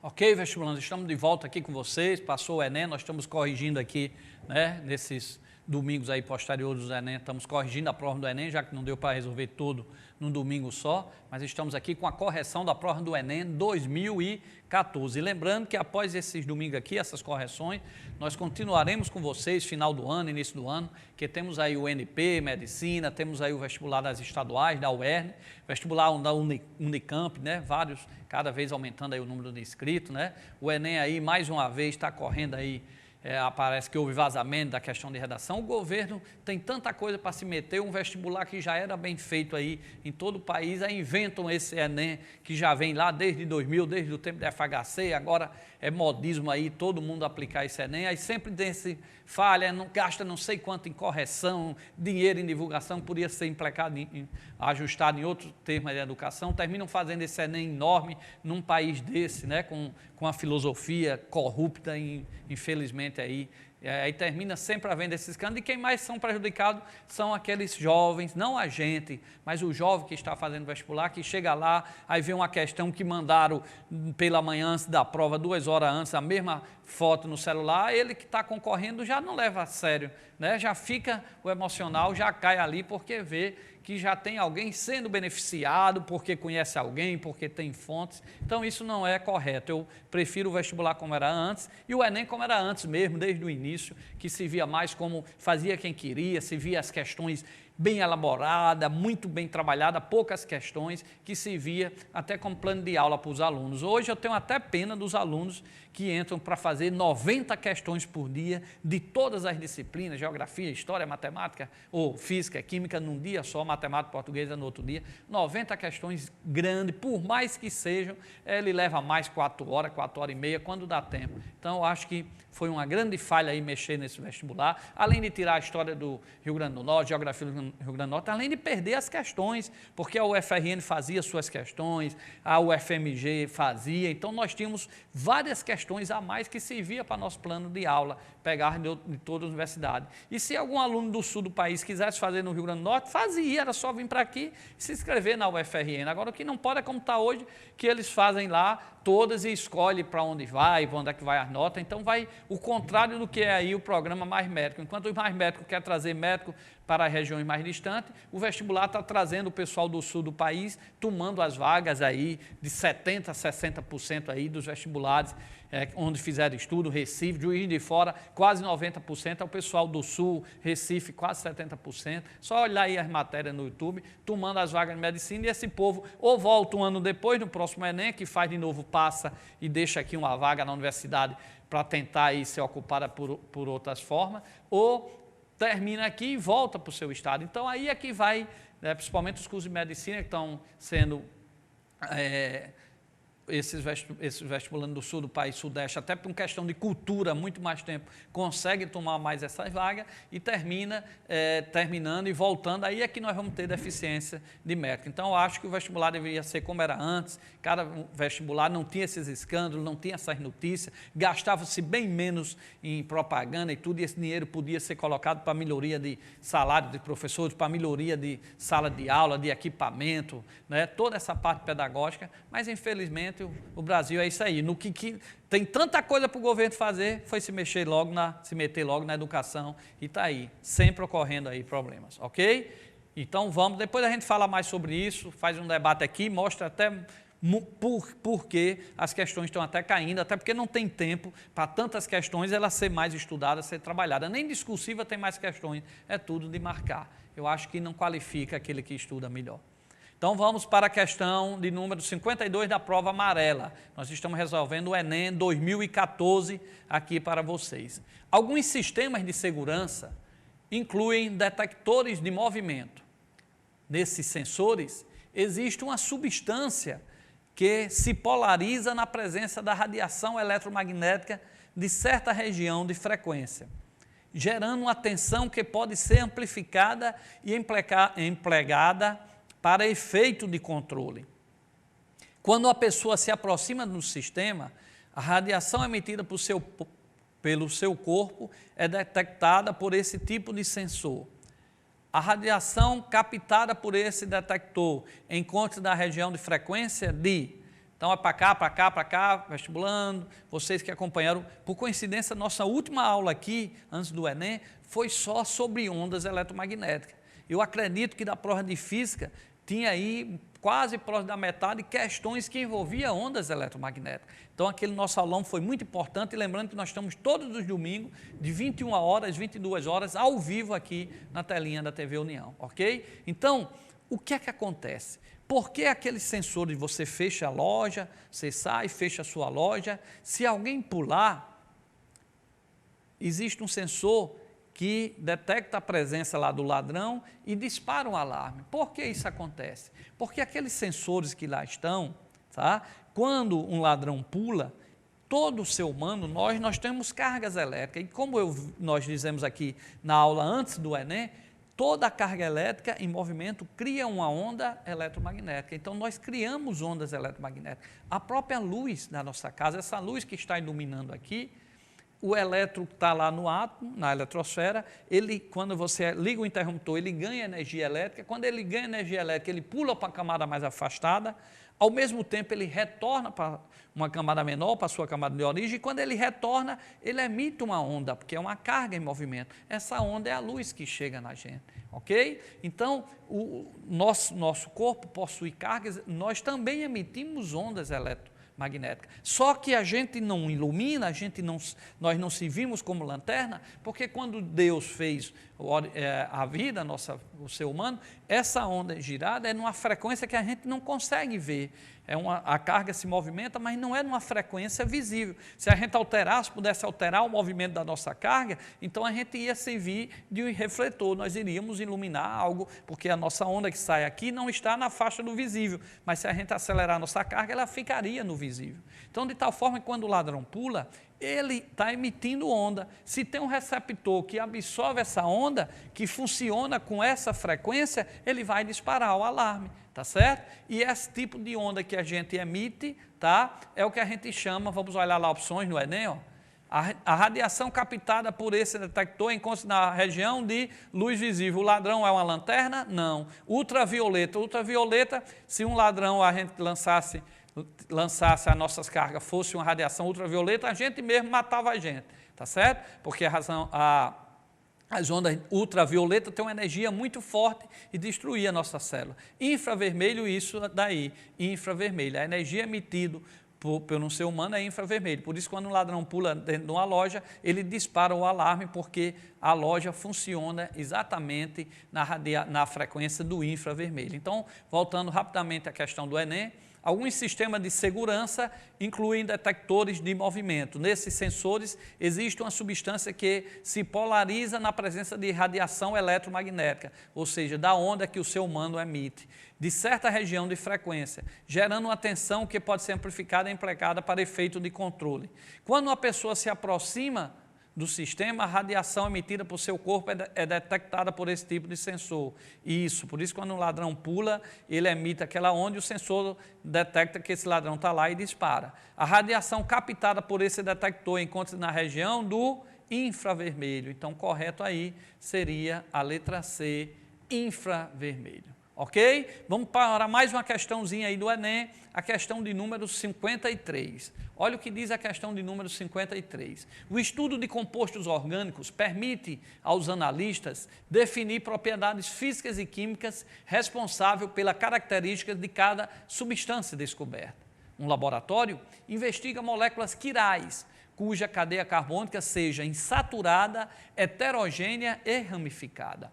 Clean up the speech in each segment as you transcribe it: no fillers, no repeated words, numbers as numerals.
Ok, vestibulandos, estamos de volta aqui com vocês, passou o Enem, nós estamos corrigindo aqui, né, nesses domingos aí posteriores do Enem, estamos corrigindo a prova do Enem, já que não deu para resolver tudo num domingo só, mas estamos aqui com a correção da prova do Enem 2014. E lembrando que após esses domingos aqui, essas correções, nós continuaremos com vocês, final do ano, início do ano, que temos aí o NP, Medicina, temos aí o vestibular das estaduais, da UERN, vestibular da Unicamp, né, vários, cada vez aumentando aí o número de inscritos, né, o Enem aí mais uma vez está correndo aí, parece que houve vazamento da questão de redação. O governo tem tanta coisa para se meter, um vestibular que já era bem feito aí em todo o país, aí inventam esse Enem que já vem lá desde 2000, desde o tempo da FHC, agora é modismo aí todo mundo aplicar esse Enem, aí sempre tem esse falha, não, gasta não sei quanto em correção, dinheiro em divulgação, poderia ser implicado, ajustado em outros termos de educação, terminam fazendo esse Enem enorme num país desse, né, com a filosofia corrupta, infelizmente aí termina sempre havendo esses escândalos, e quem mais são prejudicados são aqueles jovens, não a gente, mas o jovem que está fazendo vestibular, que chega lá, aí vê uma questão que mandaram pela manhã antes da prova, 2 horas antes, a mesma foto no celular, ele que está concorrendo já não leva a sério, né? Já fica o emocional, já cai ali porque vê que já tem alguém sendo beneficiado, porque conhece alguém, porque tem fontes, então isso não é correto. Eu prefiro o vestibular como era antes, e o Enem como era antes mesmo, desde o início, que se via mais como fazia quem queria, se via as questões bem elaborada, muito bem trabalhada, poucas questões, que se via até como plano de aula para os alunos. Hoje eu tenho até pena dos alunos que entram para fazer 90 questões por dia de todas as disciplinas, geografia, história, matemática, ou física, química, num dia só, matemática e portuguesa no outro dia, 90 questões grandes, por mais que sejam, ele leva mais 4 horas, 4 horas e meia, quando dá tempo. Então eu acho que foi uma grande falha aí mexer nesse vestibular, além de tirar a história do Rio Grande do Norte, geografia do Rio Grande do Norte, além de perder as questões, porque a UFRN fazia suas questões, a UFMG fazia, então nós tínhamos várias questões a mais que servia para nosso plano de aula, pegar de toda a universidade. E se algum aluno do sul do país quisesse fazer no Rio Grande do Norte, fazia, era só vir para aqui e se inscrever na UFRN. Agora o que não pode é como está hoje, que eles fazem lá todas e escolhe para onde vai, para onde é que vai as notas, então vai o contrário do que é aí o programa Mais Médico. Enquanto o Mais Médico quer trazer médico para as regiões mais distantes, o vestibular está trazendo o pessoal do sul do país, tomando as vagas aí de 70% a 60% aí dos vestibulares, onde fizeram estudo, Recife, Juiz de Fora, quase 90%, é o pessoal do sul, Recife, quase 70%, só olhar aí as matérias no YouTube, tomando as vagas de medicina, e esse povo ou volta um ano depois, no próximo Enem, que faz de novo, passa e deixa aqui uma vaga na universidade para tentar aí ser ocupada por outras formas, ou termina aqui e volta para o seu estado. Então aí é que vai, né, principalmente os cursos de medicina que estão sendo esses vestibulandos do sul do país, sudeste, até por uma questão de cultura, muito mais tempo, consegue tomar mais essas vagas e terminando e voltando, aí é que nós vamos ter deficiência de médico. Então, eu acho que o vestibular deveria ser como era antes, cada vestibular não tinha esses escândalos, não tinha essas notícias, gastava-se bem menos em propaganda e tudo, e esse dinheiro podia ser colocado para melhoria de salário de professores, para melhoria de sala de aula, de equipamento, né, toda essa parte pedagógica, mas infelizmente o Brasil é isso aí, no que tem tanta coisa para o governo fazer, foi se meter logo na educação, e está aí, sempre ocorrendo aí problemas, ok? Então vamos, depois a gente fala mais sobre isso, faz um debate aqui, mostra até por que as questões estão até caindo, até porque não tem tempo para tantas questões, ela ser mais estudada, ser trabalhada, nem discursiva tem mais questões, é tudo de marcar, eu acho que não qualifica aquele que estuda melhor. Então vamos para a questão de número 52 da prova amarela. Nós estamos resolvendo o Enem 2014 aqui para vocês. Alguns sistemas de segurança incluem detectores de movimento. Nesses sensores existe uma substância que se polariza na presença da radiação eletromagnética de certa região de frequência, gerando uma tensão que pode ser amplificada e empregada para efeito de controle. Quando a pessoa se aproxima do sistema, a radiação emitida pelo seu corpo é detectada por esse tipo de sensor. A radiação captada por esse detector encontra na região de frequência de Então é para cá, para cá, para cá, vestibulando, vocês que acompanharam. Por coincidência, nossa última aula aqui, antes do Enem, foi só sobre ondas eletromagnéticas. Eu acredito que da prova de física tinha aí quase próximo da metade questões que envolviam ondas eletromagnéticas. Então aquele nosso aulão foi muito importante, e lembrando que nós estamos todos os domingos, de 21 horas, 22 horas, ao vivo aqui na telinha da TV União, ok? Então, o que é que acontece? Por que aqueles sensores, você fecha a loja, você sai, fecha a sua loja, se alguém pular, existe um sensor que detecta a presença lá do ladrão e dispara um alarme. Por que isso acontece? Porque aqueles sensores que lá estão, tá? Quando um ladrão pula, todo o ser humano, nós temos cargas elétricas, e como nós dizemos aqui na aula antes do Enem, toda a carga elétrica em movimento cria uma onda eletromagnética. Então, nós criamos ondas eletromagnéticas. A própria luz da nossa casa, essa luz que está iluminando aqui, o elétron está lá no átomo, na eletrosfera, quando você liga o interruptor, ele ganha energia elétrica. Quando ele ganha energia elétrica, ele pula para a camada mais afastada, ao mesmo tempo ele retorna para uma camada menor, para a sua camada de origem, e quando ele retorna, ele emite uma onda, porque é uma carga em movimento. Essa onda é a luz que chega na gente, ok? Então, o nosso corpo possui cargas, nós também emitimos ondas eletromagnéticas. Só que a gente não ilumina, nós não servimos como lanterna, porque quando Deus fez a vida, o ser humano, essa onda girada é numa frequência que a gente não consegue ver. A carga se movimenta, mas não é numa frequência visível. Se a gente pudesse alterar o movimento da nossa carga, então a gente ia servir de um refletor, nós iríamos iluminar algo, porque a nossa onda que sai aqui não está na faixa do visível, mas se a gente acelerar a nossa carga, ela ficaria no visível. Então, de tal forma que quando o ladrão pula, ele está emitindo onda. Se tem um receptor que absorve essa onda, que funciona com essa frequência, ele vai disparar o alarme, tá certo? E esse tipo de onda que a gente emite, tá? É o que a gente chama, vamos olhar lá opções no Enem, ó. A radiação captada por esse detector encontra na região de luz visível. O ladrão é uma lanterna? Não. Ultravioleta. Ultravioleta, se um ladrão a gente lançasse as nossas cargas, fosse uma radiação ultravioleta, a gente mesmo matava a gente, tá certo? Porque as ondas ultravioleta têm uma energia muito forte e destruía a nossa célula. Infravermelho, isso daí, infravermelho, a energia emitida pelo ser humano é infravermelho. Por isso, quando um ladrão pula dentro de uma loja, ele dispara o alarme, porque a loja funciona exatamente na frequência do infravermelho. Então, voltando rapidamente à questão do Enem, alguns sistemas de segurança incluem detectores de movimento. Nesses sensores existe uma substância que se polariza na presença de radiação eletromagnética, ou seja, da onda que o ser humano emite, de certa região de frequência, gerando uma tensão que pode ser amplificada e empregada para efeito de controle. Quando uma pessoa se aproxima do sistema, a radiação emitida por seu corpo é detectada por esse tipo de sensor. Por isso, quando um ladrão pula, ele emite aquela onda e o sensor detecta que esse ladrão está lá e dispara. A radiação captada por esse detector encontra-se na região do infravermelho. Então, correto aí seria a letra C, infravermelho. Ok? Vamos para mais uma questãozinha aí do Enem, a questão de número 53. Olha o que diz a questão de número 53. O estudo de compostos orgânicos permite aos analistas definir propriedades físicas e químicas responsáveis pela característica de cada substância descoberta. Um laboratório investiga moléculas quirais, cuja cadeia carbônica seja insaturada, heterogênea e ramificada.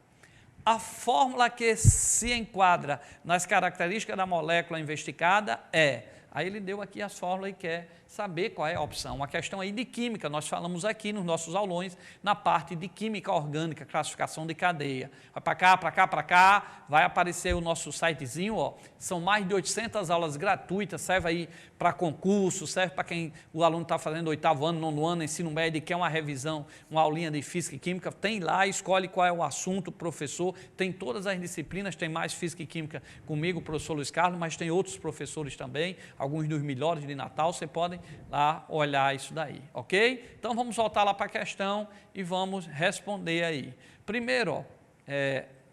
A fórmula que se enquadra nas características da molécula investigada é... Aí ele deu aqui as fórmulas e quer saber qual é a opção. Uma questão aí de química, nós falamos aqui nos nossos aulões, na parte de química orgânica, classificação de cadeia. Vai para cá, para cá, para cá, vai aparecer o nosso sitezinho, ó. São mais de 800 aulas gratuitas, serve aí para concurso, serve para quem o aluno está fazendo 8º ano, 9º ano, ensino médio e quer uma revisão, uma aulinha de física e química, tem lá, escolhe qual é o assunto, professor, tem todas as disciplinas, tem mais física e química comigo, o professor Luiz Carlos, mas tem outros professores também, alguns dos melhores de Natal, você pode lá olhar isso daí, ok? Então vamos voltar lá para a questão e vamos responder aí. Primeiro,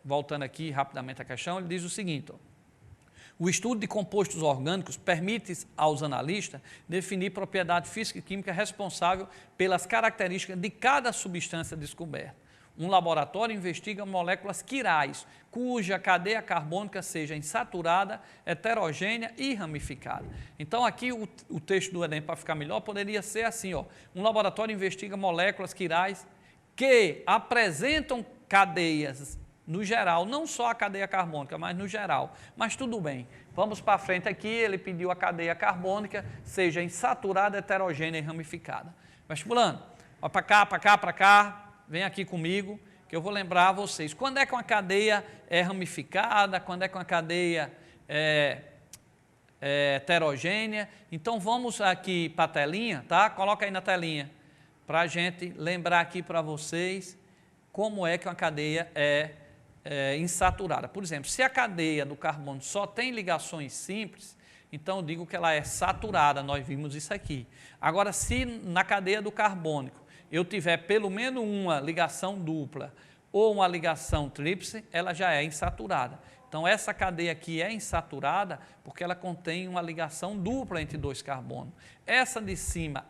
voltando aqui rapidamente à questão, ele diz o seguinte, ó, O estudo de compostos orgânicos permite aos analistas definir propriedade física e química responsável pelas características de cada substância descoberta. Um laboratório investiga moléculas quirais, cuja cadeia carbônica seja insaturada, heterogênea e ramificada. Então, aqui o texto do Enem, para ficar melhor, poderia ser assim, ó, um laboratório investiga moléculas quirais que apresentam cadeias, no geral, não só a cadeia carbônica, mas no geral. Mas tudo bem, vamos para frente aqui, ele pediu a cadeia carbônica, seja insaturada, heterogênea e ramificada. Vestibulando, ó, para cá, para cá, para cá, vem aqui comigo, que eu vou lembrar a vocês. Quando é que uma cadeia é ramificada, quando é que uma cadeia é heterogênea? Então vamos aqui para a telinha, tá? Coloca aí na telinha, para a gente lembrar aqui para vocês como é que uma cadeia é insaturada. Por exemplo, se a cadeia do carbono só tem ligações simples, então eu digo que ela é saturada, nós vimos isso aqui. Agora, se na cadeia do carbônico eu tiver pelo menos uma ligação dupla ou uma ligação tríplice, ela já é insaturada. Então, essa cadeia aqui é insaturada porque ela contém uma ligação dupla entre dois carbonos. Essa de cima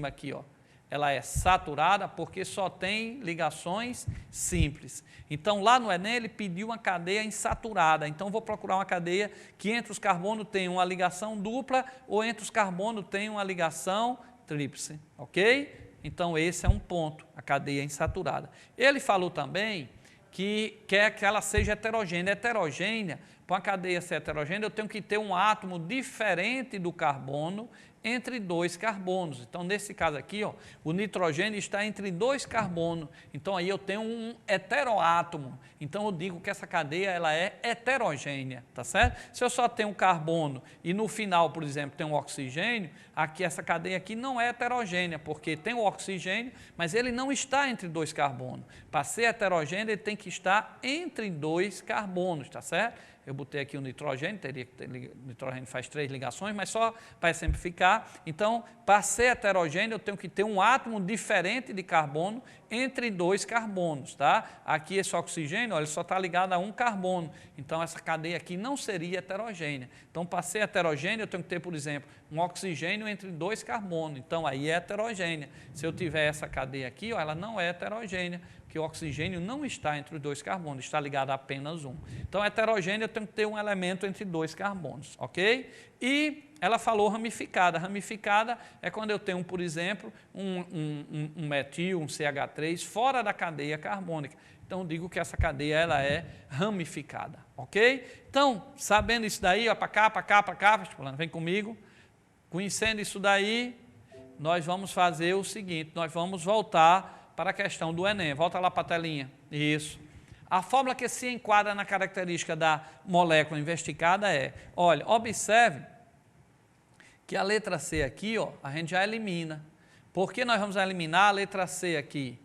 aqui, ó, ela é saturada porque só tem ligações simples. Então, lá no Enem, ele pediu uma cadeia insaturada. Então, vou procurar uma cadeia que entre os carbonos tem uma ligação dupla ou entre os carbonos tem uma ligação tríplice, ok? Então, esse é um ponto, a cadeia insaturada. Ele falou também que quer que ela seja heterogênea. Heterogênea, para uma cadeia ser heterogênea, eu tenho que ter um átomo diferente do carbono entre dois carbonos. Então, nesse caso aqui, ó, o nitrogênio está entre dois carbonos. Então, aí eu tenho um heteroátomo. Então, eu digo que essa cadeia ela é heterogênea, tá certo? Se eu só tenho um carbono e no final, por exemplo, tem um oxigênio, aqui essa cadeia aqui não é heterogênea, porque tem o oxigênio, mas ele não está entre dois carbonos. Para ser heterogêneo, ele tem que estar entre dois carbonos, tá certo? Eu botei aqui o nitrogênio, teria que ter, o nitrogênio faz 3 ligações, mas só para exemplificar. Então, para ser heterogêneo, eu tenho que ter um átomo diferente de carbono entre dois carbonos, tá? Aqui esse oxigênio, ó, ele só está ligado a um carbono, então essa cadeia aqui não seria heterogênea. Então, para ser heterogêneo, eu tenho que ter, por exemplo, um oxigênio entre dois carbonos, então aí é heterogênea. Se eu tiver essa cadeia aqui, ó, ela não é heterogênea, que o oxigênio não está entre os dois carbonos, está ligado a apenas um. Então, heterogêneo eu tenho que ter um elemento entre dois carbonos, ok? E ela falou ramificada. Ramificada é quando eu tenho, por exemplo, um metil, um CH3, fora da cadeia carbônica. Então, eu digo que essa cadeia ela é ramificada, ok? Então, sabendo isso daí, ó, para cá, para cá, para cá, vem comigo. Conhecendo isso daí, nós vamos fazer o seguinte, nós vamos voltar para a questão do Enem. Volta lá para a telinha. Isso. A fórmula que se enquadra na característica da molécula investigada é, olha, observe que a letra C aqui, ó, a gente já elimina. Por que nós vamos eliminar a letra C aqui?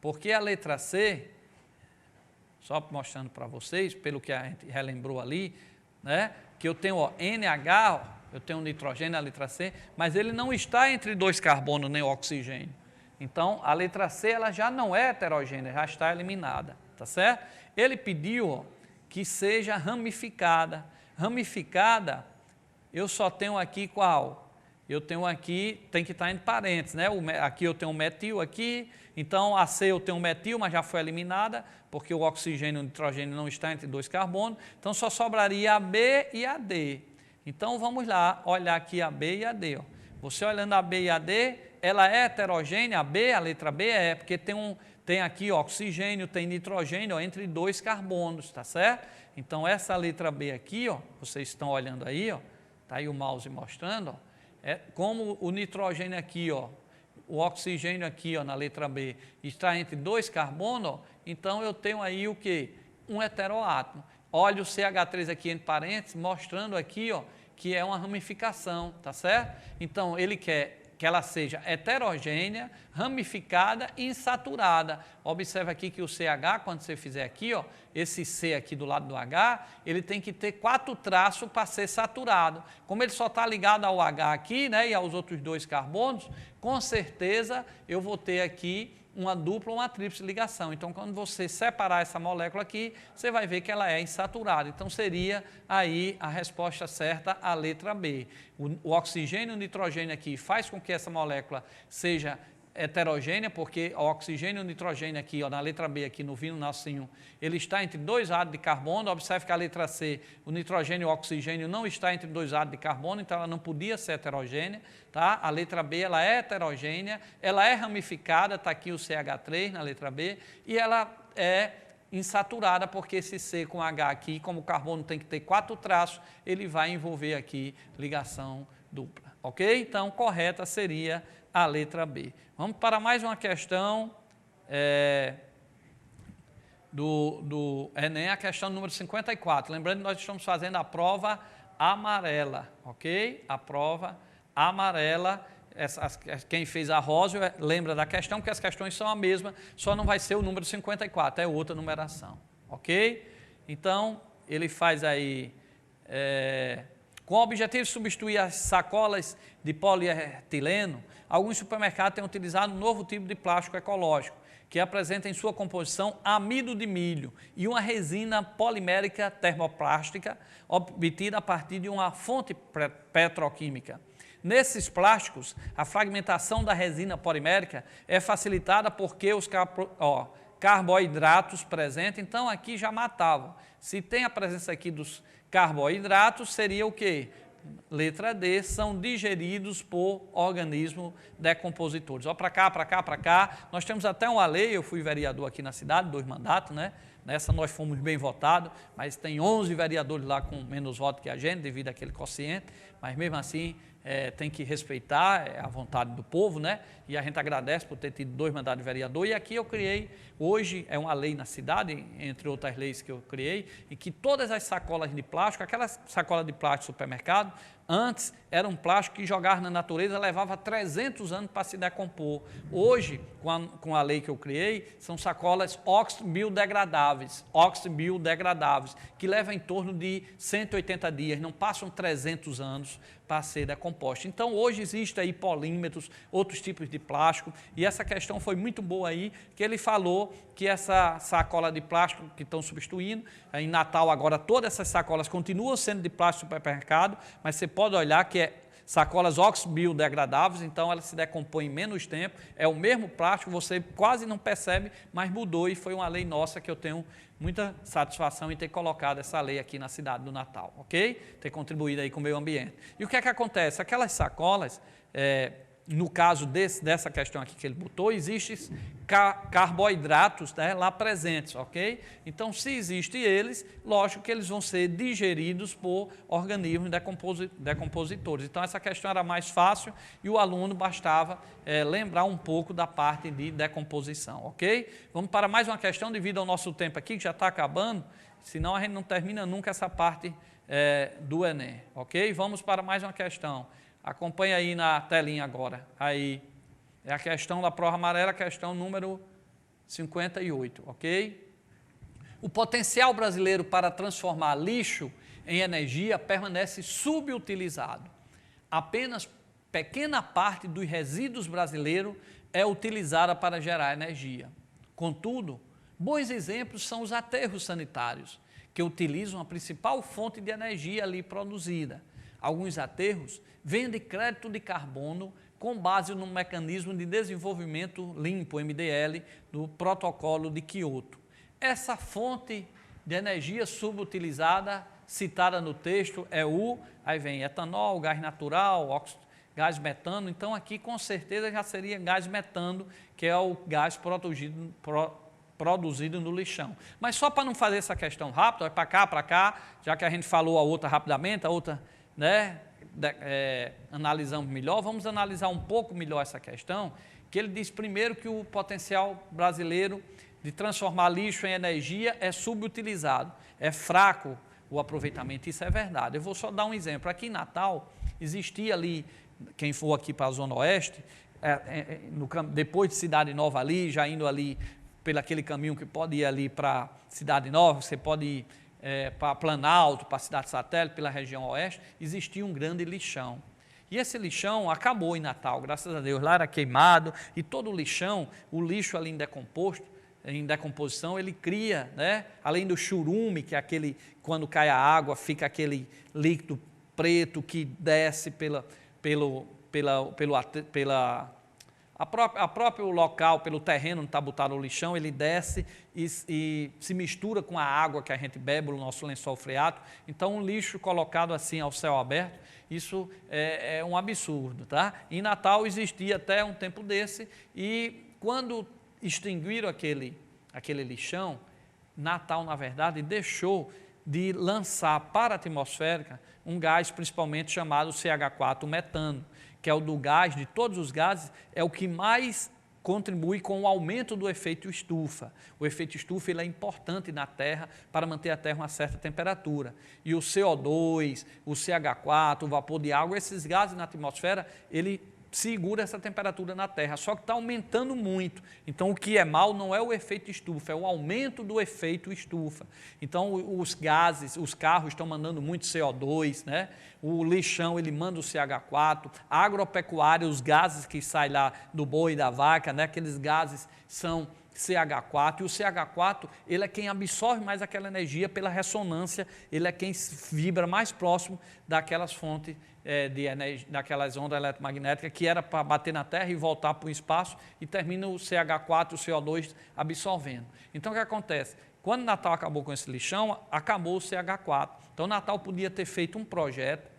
Porque a letra C, só mostrando para vocês, pelo que a gente relembrou ali, né, que eu tenho, ó, NH, ó, eu tenho nitrogênio, a letra C, mas ele não está entre dois carbonos, nem oxigênio. Então, a letra C ela já não é heterogênea, já está eliminada, tá certo? Ele pediu, ó, que seja ramificada. Ramificada, eu só tenho aqui qual? Eu tenho aqui, tem que estar entre parênteses, né? Aqui eu tenho um metil aqui, então a C eu tenho um metil, mas já foi eliminada, porque o oxigênio e o nitrogênio não está entre dois carbonos, então só sobraria a B e a D. Então, vamos lá, olhar aqui a B e a D, ó. Você olhando a B e a D, ela é heterogênea, a B, a letra B é, porque tem aqui oxigênio, tem nitrogênio, ó, entre dois carbonos, tá certo? Então, essa letra B aqui, ó, vocês estão olhando aí, ó, tá aí o mouse mostrando, ó, é como o nitrogênio aqui, ó, o oxigênio aqui, ó, na letra B, está entre dois carbonos, ó, então eu tenho aí o quê? Um heteroátomo. Olha o CH3 aqui entre parênteses, mostrando aqui, ó, que é uma ramificação, tá certo? Então, ele quer que ela seja heterogênea, ramificada e insaturada. Observe aqui que o CH, quando você fizer aqui, ó, esse C aqui do lado do H, ele tem que ter 4 traços para ser saturado. Como ele só está ligado ao H aqui, né, e aos outros dois carbonos, com certeza eu vou ter aqui uma dupla ou uma tríplice ligação. Então, quando você separar essa molécula aqui, você vai ver que ela é insaturada. Então, seria aí a resposta certa, a letra B. O oxigênio e o nitrogênio aqui faz com que essa molécula seja heterogênea, porque o oxigênio e o nitrogênio aqui, ó, na letra B, aqui no vinho nocinho, ele está entre 2 átomos de carbono. Observe que a letra C, o nitrogênio e o oxigênio não está entre 2 átomos de carbono, então ela não podia ser heterogênea, tá? A letra B, ela é heterogênea, ela é ramificada, está aqui o CH3 na letra B, e ela é insaturada, porque esse C com H aqui, como o carbono tem que ter 4 traços, ele vai envolver aqui ligação dupla, ok? Então, correta seria a letra B. Vamos para mais uma questão do Enem, a questão número 54. Lembrando que nós estamos fazendo a prova amarela, ok? A prova amarela. Quem fez a rosa lembra da questão, porque as questões são a mesma, só não vai ser o número 54, é outra numeração, ok? Então, ele faz aí... com o objetivo de substituir as sacolas de polietileno, alguns supermercados têm utilizado um novo tipo de plástico ecológico, que apresenta em sua composição amido de milho e uma resina polimérica termoplástica obtida a partir de uma fonte petroquímica. Nesses plásticos, a fragmentação da resina polimérica é facilitada porque os carboidratos presentes, então aqui já matavam. Se tem a presença aqui dos carboidratos, seria o quê? Letra D, são digeridos por organismos decompositores. Ó, para cá, para cá, para cá. Nós temos até uma lei, eu fui vereador aqui na cidade, 2 mandatos, né? Nessa nós fomos bem votados, mas tem 11 vereadores lá com menos votos que a gente, devido àquele quociente, mas mesmo assim tem que respeitar a vontade do povo, né? E a gente agradece por ter tido 2 mandatos de vereador. E aqui eu criei, hoje é uma lei na cidade, entre outras leis que eu criei, em que todas as sacolas de plástico, aquelas sacolas de plástico do supermercado, antes era um plástico que jogava na natureza, levava 300 anos para se decompor. Hoje, com a lei que eu criei, são sacolas oxibiodegradáveis, que levam em torno de 180 dias, não passam 300 anos para ser decomposto. Então, hoje existe aí polímetros, outros tipos de plástico, e essa questão foi muito boa aí, que ele falou que essa sacola de plástico que estão substituindo, em Natal agora todas essas sacolas continuam sendo de plástico supermercado, mas você pode olhar que é sacolas oxibiodegradáveis, então ela se decompõe em menos tempo, é o mesmo plástico, você quase não percebe, mas mudou e foi uma lei nossa que eu tenho muita satisfação em ter colocado essa lei aqui na cidade do Natal, ok? Ter contribuído aí com o meio ambiente. E o que é que acontece? Aquelas sacolas, no caso dessa questão aqui que ele botou, existem carboidratos, né, lá presentes, ok? Então, se existem eles, lógico que eles vão ser digeridos por organismos decompositores. Então, essa questão era mais fácil e o aluno bastava lembrar um pouco da parte de decomposição, ok? Vamos para mais uma questão devido ao nosso tempo aqui, que já está acabando, senão a gente não termina nunca essa parte do Enem, ok? Vamos para mais uma questão. Acompanhe aí na telinha agora. Aí é a questão da prova amarela, questão número 58, ok? O potencial brasileiro para transformar lixo em energia permanece subutilizado. Apenas pequena parte dos resíduos brasileiros é utilizada para gerar energia. Contudo, bons exemplos são os aterros sanitários, que utilizam a principal fonte de energia ali produzida. Alguns aterros vendem crédito de carbono com base no mecanismo de desenvolvimento limpo, MDL, do protocolo de Kyoto. Essa fonte de energia subutilizada, citada no texto, aí vem etanol, gás natural, gás metano, então aqui com certeza já seria gás metano, que é o gás produzido no lixão. Mas só para não fazer essa questão rápida, vai para cá, já que a gente falou a outra rapidamente, a outra, né, analisamos melhor, vamos analisar um pouco melhor essa questão, que ele diz primeiro que o potencial brasileiro de transformar lixo em energia é subutilizado, é fraco o aproveitamento, isso é verdade. Eu vou só dar um exemplo, aqui em Natal, existia ali, quem for aqui para a Zona Oeste, depois de Cidade Nova ali, já indo ali pelo aquele caminho que pode ir ali para Cidade Nova, você pode ir para Planalto, para a Cidade Satélite, pela região oeste, existia um grande lixão. E esse lixão acabou em Natal, graças a Deus. Lá era queimado e todo o lixão, o lixo ali em decomposição, ele cria, né? Além do churume, que é aquele, quando cai a água, fica aquele líquido preto que desce a próprio local, pelo terreno onde está botado o lixão, ele desce e se mistura com a água que a gente bebe, o nosso lençol freático. Então, um lixo colocado assim ao céu aberto, isso é um absurdo, tá? Em Natal existia até um tempo desse, e quando extinguiram aquele lixão, Natal, na verdade, deixou de lançar para a atmosfera um gás principalmente chamado CH4, o metano, que é o do gás, de todos os gases, é o que mais contribui com o aumento do efeito estufa. O efeito estufa ele é importante na Terra para manter a Terra uma certa temperatura. E o CO2, o CH4, o vapor de água, esses gases na atmosfera, ele segura essa temperatura na Terra, só que está aumentando muito. Então, o que é mal não é o efeito estufa, é o aumento do efeito estufa. Então, os gases, os carros estão mandando muito CO2, né? O lixão, ele manda o CH4, a agropecuária, os gases que saem lá do boi e da vaca, né? Aqueles gases são CH4, e o CH4, ele é quem absorve mais aquela energia pela ressonância, ele é quem vibra mais próximo daquelas fontes de energia, daquelas ondas eletromagnéticas que era para bater na Terra e voltar para o espaço, e termina o CH4, o CO2 absorvendo. Então, o que acontece? Quando Natal acabou com esse lixão, acabou o CH4. Então, Natal podia ter feito um projeto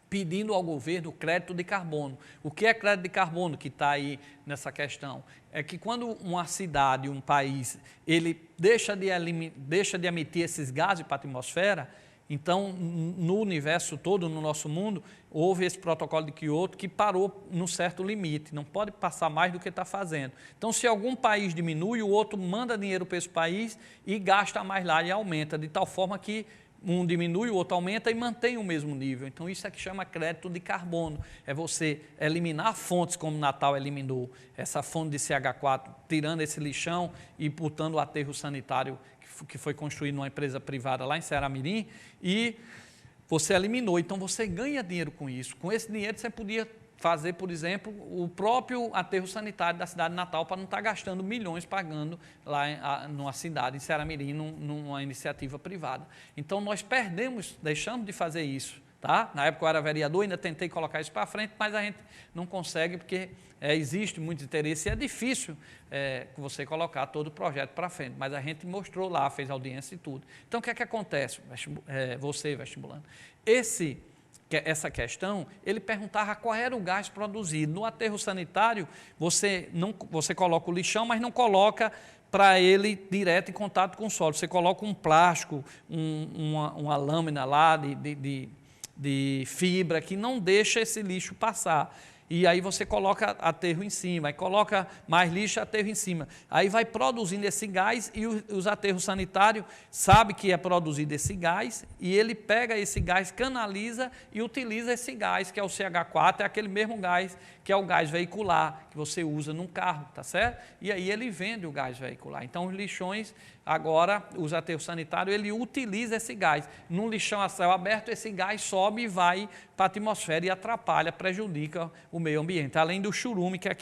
pedindo ao governo crédito de carbono. O que é crédito de carbono que está aí nessa questão? É que quando uma cidade, um país, ele deixa de emitir esses gases para a atmosfera, então, no universo todo, no nosso mundo, houve esse protocolo de Kyoto que parou num certo limite, não pode passar mais do que está fazendo. Então, se algum país diminui, o outro manda dinheiro para esse país e gasta mais lá e aumenta, de tal forma que um diminui, o outro aumenta e mantém o mesmo nível. Então, isso é que chama crédito de carbono. É você eliminar fontes como Natal eliminou essa fonte de CH4, tirando esse lixão e botando o aterro sanitário que foi construído numa empresa privada lá em Ceará-Mirim, e você eliminou. Então, você ganha dinheiro com isso. Com esse dinheiro, você podia fazer, por exemplo, o próprio aterro sanitário da cidade de Natal, para não estar gastando milhões pagando lá numa cidade, em Ceará-Mirim, numa iniciativa privada. Então, nós deixamos de fazer isso. Tá? Na época eu era vereador, ainda tentei colocar isso para frente, mas a gente não consegue porque existe muito interesse e é difícil você colocar todo o projeto para frente, mas a gente mostrou lá, fez audiência e tudo. Então, o que é que acontece, você vestibulando? Essa questão, ele perguntava qual era o gás produzido. No aterro sanitário, você coloca o lixão, mas não coloca para ele direto em contato com o solo. Você coloca um plástico, uma lâmina lá de fibra que não deixa esse lixo passar. E aí você coloca aterro em cima, aí coloca mais lixo, aterro em cima. Aí vai produzindo esse gás e os aterros sanitários sabem que é produzido esse gás e ele pega esse gás, canaliza e utiliza esse gás, que é o CH4, é aquele mesmo gás que é o gás veicular, que você usa num carro, tá certo? E aí ele vende o gás veicular. Então, os lixões, agora, os aterros sanitários, ele utiliza esse gás. Num lixão a céu aberto, esse gás sobe e vai para a atmosfera e atrapalha, prejudica o meio ambiente. Além do churume, que é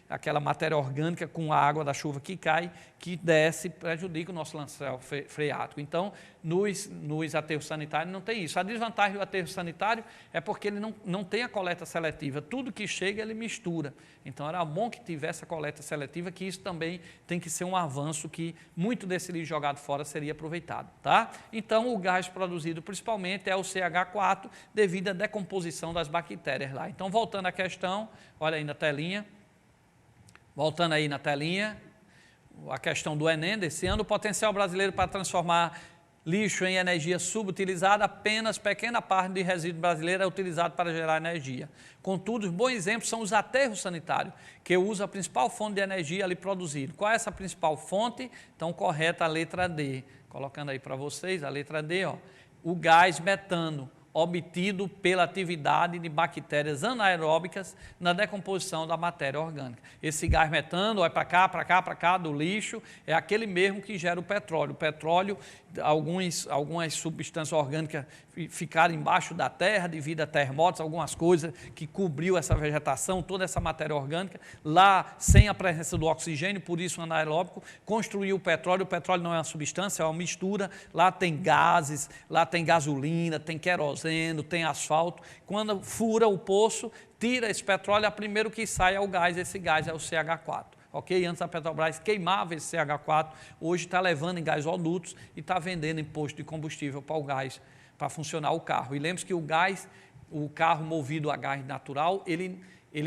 aquela matéria orgânica com a água da chuva que cai, que desce, prejudica o nosso lençol freático. Então, nos aterros sanitários não tem isso. A desvantagem do aterro sanitário é porque ele não tem a coleta seletiva. Tudo que chega, ele mistura. Então, era bom que tivesse a coleta seletiva, que isso também tem que ser um avanço, que muito desse lixo jogado fora seria aproveitado. Tá? Então, o gás produzido principalmente é o CH4, devido à decomposição das bactérias lá. Então, voltando à questão, olha aí na telinha. Voltando aí na telinha, a questão do Enem desse ano, o potencial brasileiro para transformar lixo em energia subutilizada, apenas pequena parte de resíduo brasileiro é utilizado para gerar energia. Contudo, bons exemplos são os aterros sanitários, que usam a principal fonte de energia ali produzida. Qual é essa principal fonte? Então, correta a letra D. Colocando aí para vocês a letra D, ó, o gás metano. obtido pela atividade de bactérias anaeróbicas na decomposição da matéria orgânica. Esse gás metano vai para cá, para cá, para cá, do lixo, é aquele mesmo que gera o petróleo. O petróleo, algumas substâncias orgânicas ficaram embaixo da terra devido a terremotos, algumas coisas que cobriu essa vegetação, toda essa matéria orgânica, lá sem a presença do oxigênio, por isso o anaeróbico, construiu o petróleo não é uma substância, é uma mistura, lá tem gases, lá tem gasolina, tem queroseno, tem asfalto. Quando fura o poço, tira esse petróleo, o primeiro que sai é o gás, esse gás é o CH4. Ok? Antes a Petrobras queimava esse CH4, hoje está levando em gasodutos e está vendendo em posto de combustível para o gás, para funcionar o carro. E lembre-se que o carro movido a gás natural, ele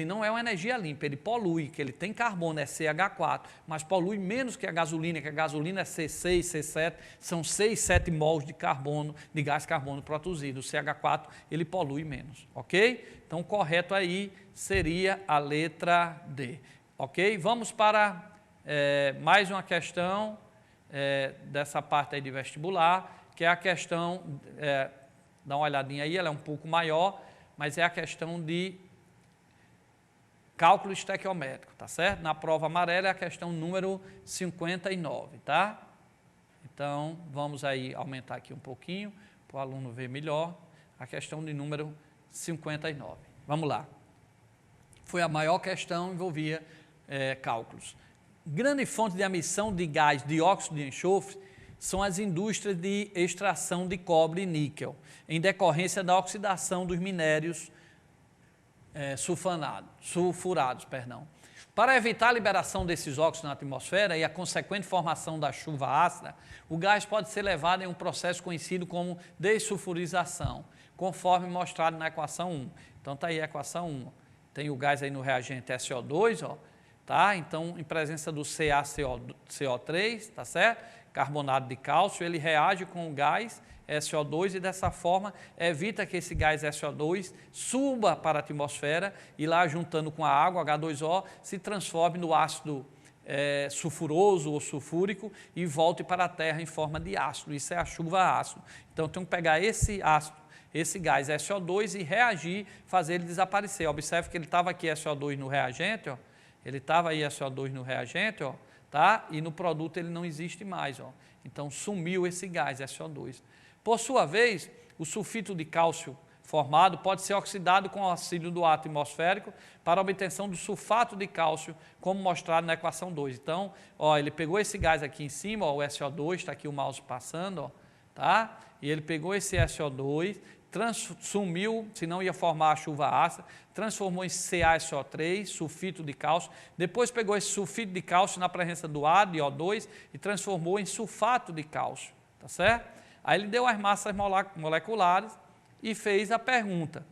não é uma energia limpa, ele polui, que ele tem carbono, é CH4, mas polui menos que a gasolina é C6, C7, são 6, 7 mols de carbono, de gás carbono produzido. O CH4, ele polui menos, ok? Então, o correto aí seria a letra D, ok? Vamos para mais uma questão dessa parte aí de vestibular, que é a questão, dá uma olhadinha aí, ela é um pouco maior, mas é a questão de cálculo estequiométrico, tá certo? Na prova amarela é a questão número 59, tá? Então, vamos aí aumentar aqui um pouquinho, para o aluno ver melhor, a questão de número 59. Vamos lá. Foi a maior questão, envolvia cálculos. Grande fonte de emissão de gás dióxido de enxofre são as indústrias de extração de cobre e níquel, em decorrência da oxidação dos minérios sulfurados. Para evitar a liberação desses óxidos na atmosfera e a consequente formação da chuva ácida, o gás pode ser levado em um processo conhecido como dessulfurização, conforme mostrado na equação 1. Então, está aí a equação 1. Tem o gás aí no reagente SO2, ó, tá? Então, em presença do CaCO3, tá certo? Carbonato de cálcio, ele reage com o gás SO2 e dessa forma evita que esse gás SO2 suba para a atmosfera e lá juntando com a água, H2O, se transforme no ácido sulfuroso ou sulfúrico e volte para a Terra em forma de ácido. Isso é a chuva ácido. Então, tem que pegar esse ácido, esse gás SO2 e reagir, fazer ele desaparecer. Observe que ele estava aqui SO2 no reagente, ó. Ele estava aí SO2 no reagente, ó, tá? E no produto ele não existe mais, ó. Então, sumiu esse gás SO2. Por sua vez, o sulfito de cálcio formado pode ser oxidado com o auxílio do ar atmosférico para a obtenção do sulfato de cálcio, como mostrado na equação 2. Então, ó, ele pegou esse gás aqui em cima, ó, o SO2, está aqui o mouse passando, ó, tá? E ele pegou esse SO2, sumiu, senão ia formar a chuva ácida, transformou em CaSO3, sulfito de cálcio, depois pegou esse sulfito de cálcio na presença do ar, de O2, e transformou em sulfato de cálcio, tá certo? Aí ele deu as massas moleculares e fez a pergunta.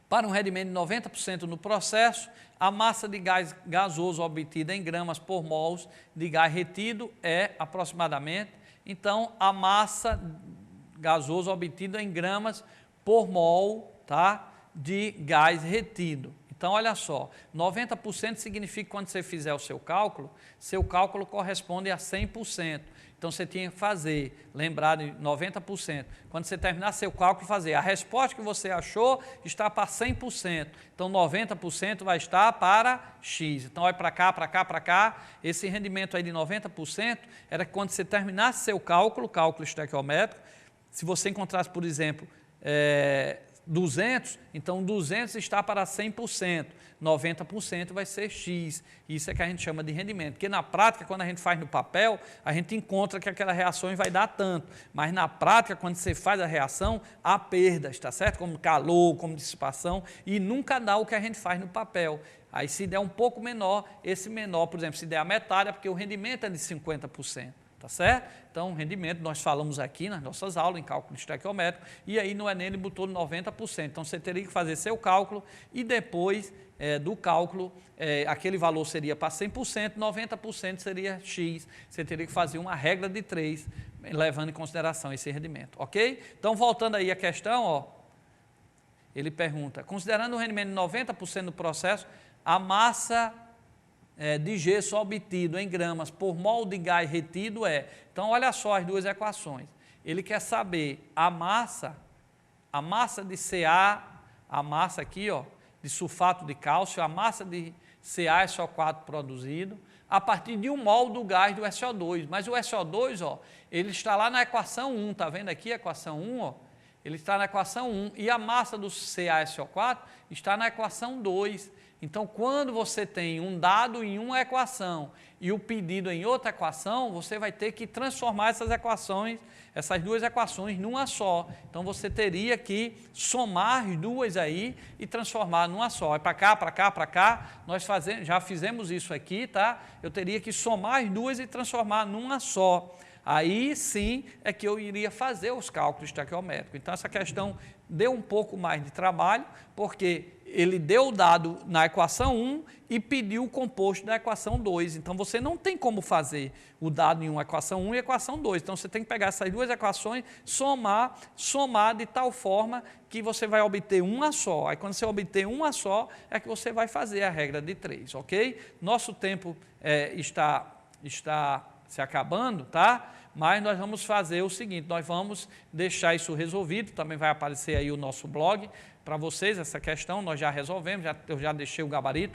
Para um rendimento de 90% no processo, a massa de gás gasoso obtida em gramas por mols de gás retido é aproximadamente, então, a massa gasoso obtida em gramas por mol, tá, de gás retido. Então, olha só, 90% significa que quando você fizer o seu cálculo corresponde a 100%. Então, você tinha que fazer, lembrar de 90%. Quando você terminar seu cálculo, fazer a resposta que você achou está para 100%. Então, 90% vai estar para X. Então, olha para cá, para cá, para cá. Esse rendimento aí de 90% era que quando você terminasse seu cálculo estequiométrico, se você encontrasse, por exemplo, 200, então 200 está para 100%, 90% vai ser X. Isso é que a gente chama de rendimento, porque na prática, quando a gente faz no papel, a gente encontra que aquela reação vai dar tanto, mas na prática, quando você faz a reação, há perdas, tá certo? Como calor, como dissipação, e nunca dá o que a gente faz no papel. Aí se der um pouco menor, esse menor, por exemplo, se der a metade, é porque o rendimento é de 50%. Tá certo? Então, rendimento, nós falamos aqui nas nossas aulas, em cálculo estequiométrico, e aí no Enem ele botou 90%. Então, você teria que fazer seu cálculo e depois do cálculo, aquele valor seria para 100%, 90% seria X. Você teria que fazer uma regra de 3, levando em consideração esse rendimento, ok? Então, voltando aí à questão, ó, ele pergunta, considerando o rendimento de 90% do processo, a massa de gesso obtido em gramas por mol de gás retido é. Então, olha só as duas equações. Ele quer saber a massa a massa de Ca, a massa aqui, ó, de sulfato de cálcio, a massa de CaSO4 produzido, a partir de 1 mol do gás do SO2. Mas o SO2, ó, ele está lá na equação 1, está vendo aqui a equação 1, ó? Ele está na equação 1, e a massa do CaSO4 está na equação 2. Então, quando você tem um dado em uma equação e o pedido em outra equação, você vai ter que transformar essas equações, essas duas equações, numa só. Então, você teria que somar as duas aí e transformar numa só. É para cá, para cá, para cá. Nós já fizemos isso aqui, tá? Eu teria que somar as duas e transformar numa só. Aí sim é que eu iria fazer os cálculos estequiométricos. Então, essa questão deu um pouco mais de trabalho, porque ele deu o dado na equação 1 e pediu o composto da equação 2. Então, você não tem como fazer o dado em uma equação 1 e equação 2. Então, você tem que pegar essas duas equações, somar de tal forma que você vai obter uma só. Aí, quando você obter uma só, é que você vai fazer a regra de 3, ok? Nosso tempo está se acabando, tá? Mas nós vamos fazer o seguinte, nós vamos deixar isso resolvido, também vai aparecer aí o nosso blog para vocês, essa questão, nós já resolvemos, eu já deixei o gabarito.